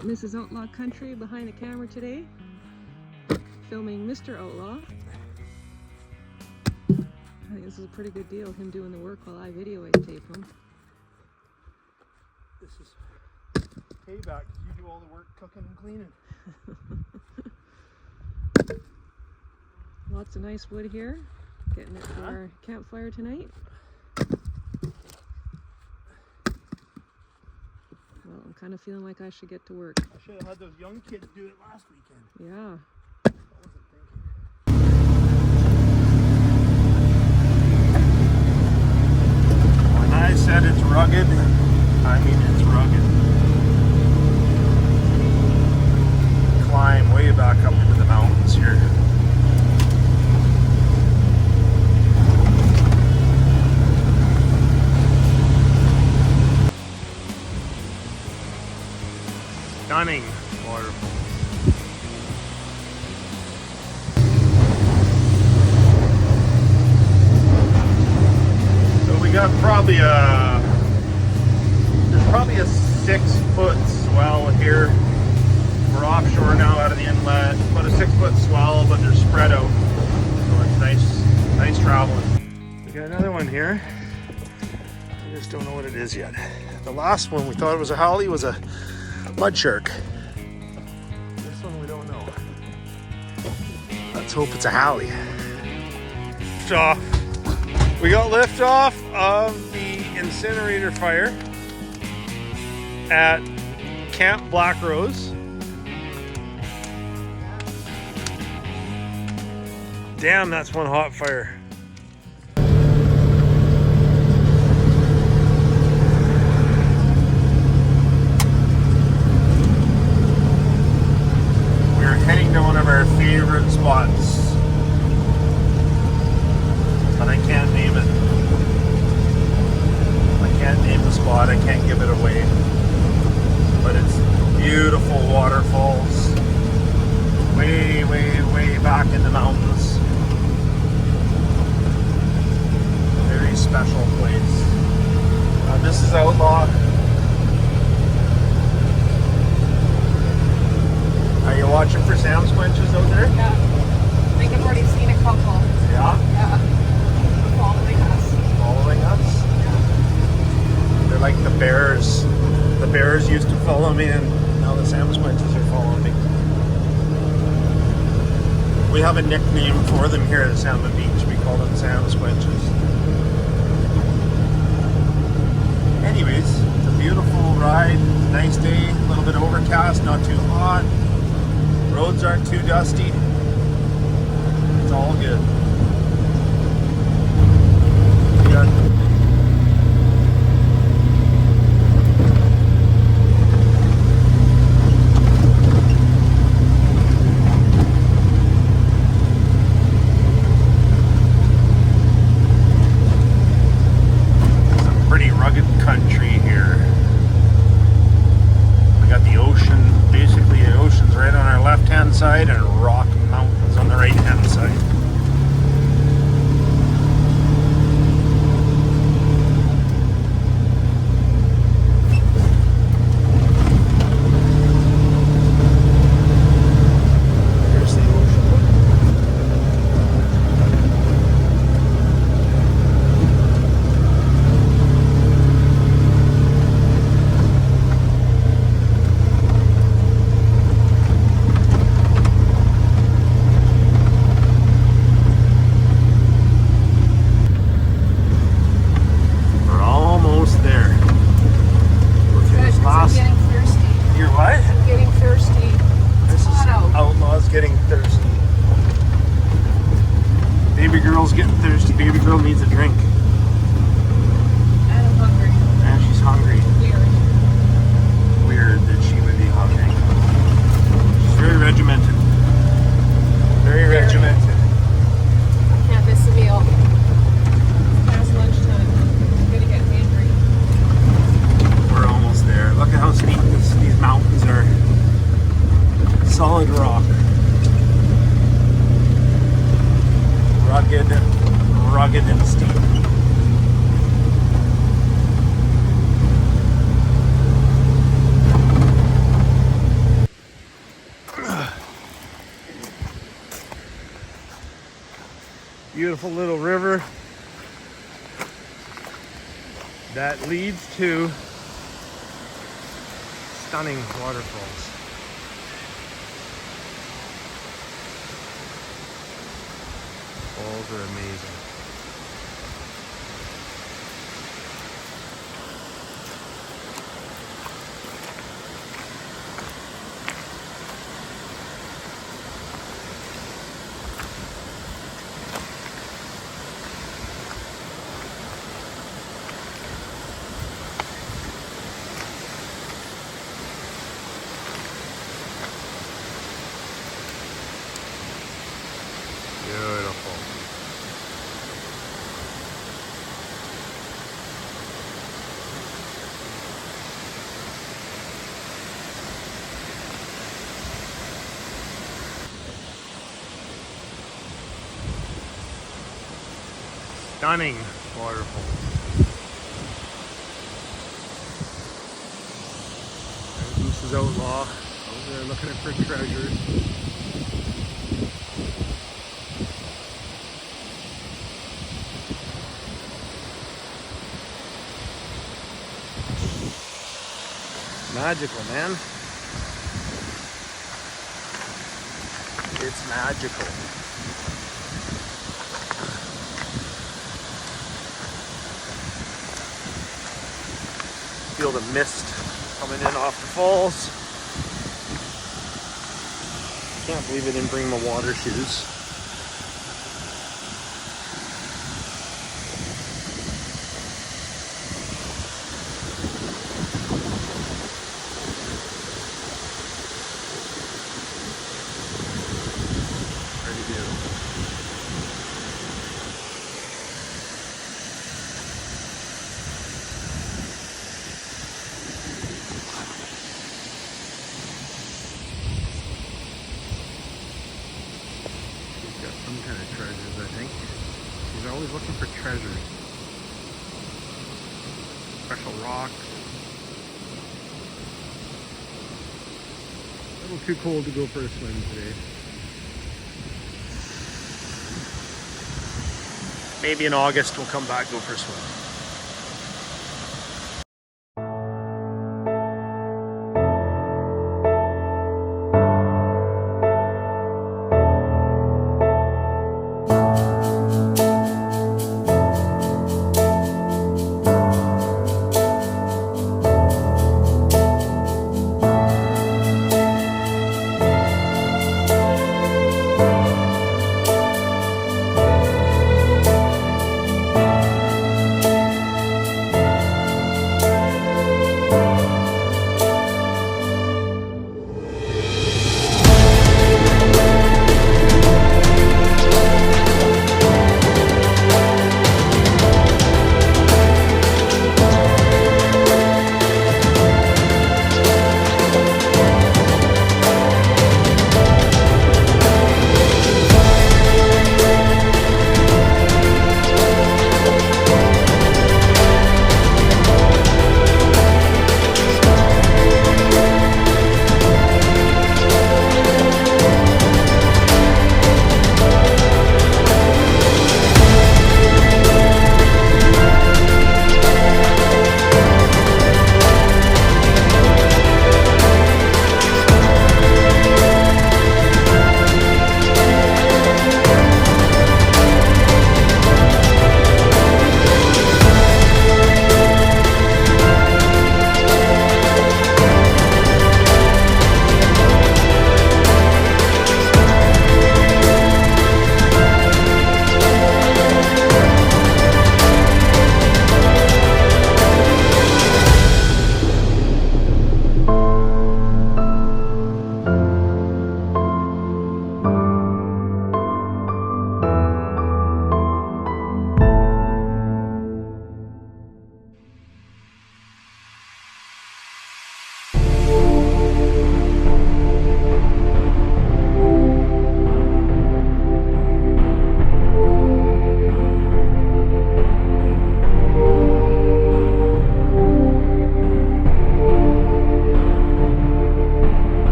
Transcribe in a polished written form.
Mrs. Outlaw Country behind the camera today, filming Mr. Outlaw. I think this is a pretty good deal, him doing the work while I videotape him. This is payback, because you do all the work cooking and cleaning. Lots of nice wood here, getting it for our campfire tonight. Well, I'm kind of feeling like I should get to work. I should have had those young kids do it last weekend. Yeah. When I said it's rugged, I mean it's rugged. Climb way back up into the mountains here. Stunning waterfalls. So we got probably there's probably a 6-foot swell here. We're offshore now out of the inlet. About a 6-foot swell, but they're spread out. So it's nice traveling. We got another one here. I just don't know what it is yet. The last one we thought it was a holly was a mud shark. This one we don't know. Let's hope it's a halley. So we got lift off of the incinerator fire at Camp Black Rose. Damn, that's one hot fire. Heading to one of our favorite spots, but I can't name it. I can't name the spot, I can't give it away, but it's beautiful waterfalls, way back in the mountains. Very special place. This is Outlaw. Are you watching for Sam squinches out there? Yeah. I think I've already seen a couple. Yeah? Yeah. Following us. Following us? Yeah. They're like the bears. The bears used to follow me, and now the Sam squinches are following me. We have a nickname for them here at Salmon Beach. We call them Sam squinches. Anyways, it's a beautiful ride. Nice day. A little bit overcast, not too hot. Roads aren't too dusty. It's all good. Some pretty rugged country here. We got the ocean. Basically, the ocean's right on our left-hand side and rock mountains on the right-hand side. Here's the ocean. Getting thirsty. Baby girl's getting thirsty. Baby girl needs a drink. And I'm hungry. And she's hungry. Weird that she would be hungry. She's very regimented. Very regimented. Can't miss a meal. It's past lunchtime. I'm gonna get hangry. We're almost there. Look at how steep these mountains are. Solid rock. Rugged and steep. beautiful little river that leads to stunning waterfalls. Falls are amazing. Beautiful. Stunning waterfalls. This is Outlaw over there looking for treasures. Magical, man. It's magical. Feel the mist coming in off the falls. Can't believe I didn't bring my water shoes. Some kind of treasures, I think. He's always looking for treasures. Special rocks. A little too cold to go for a swim today. Maybe in August we'll come back, go for a swim.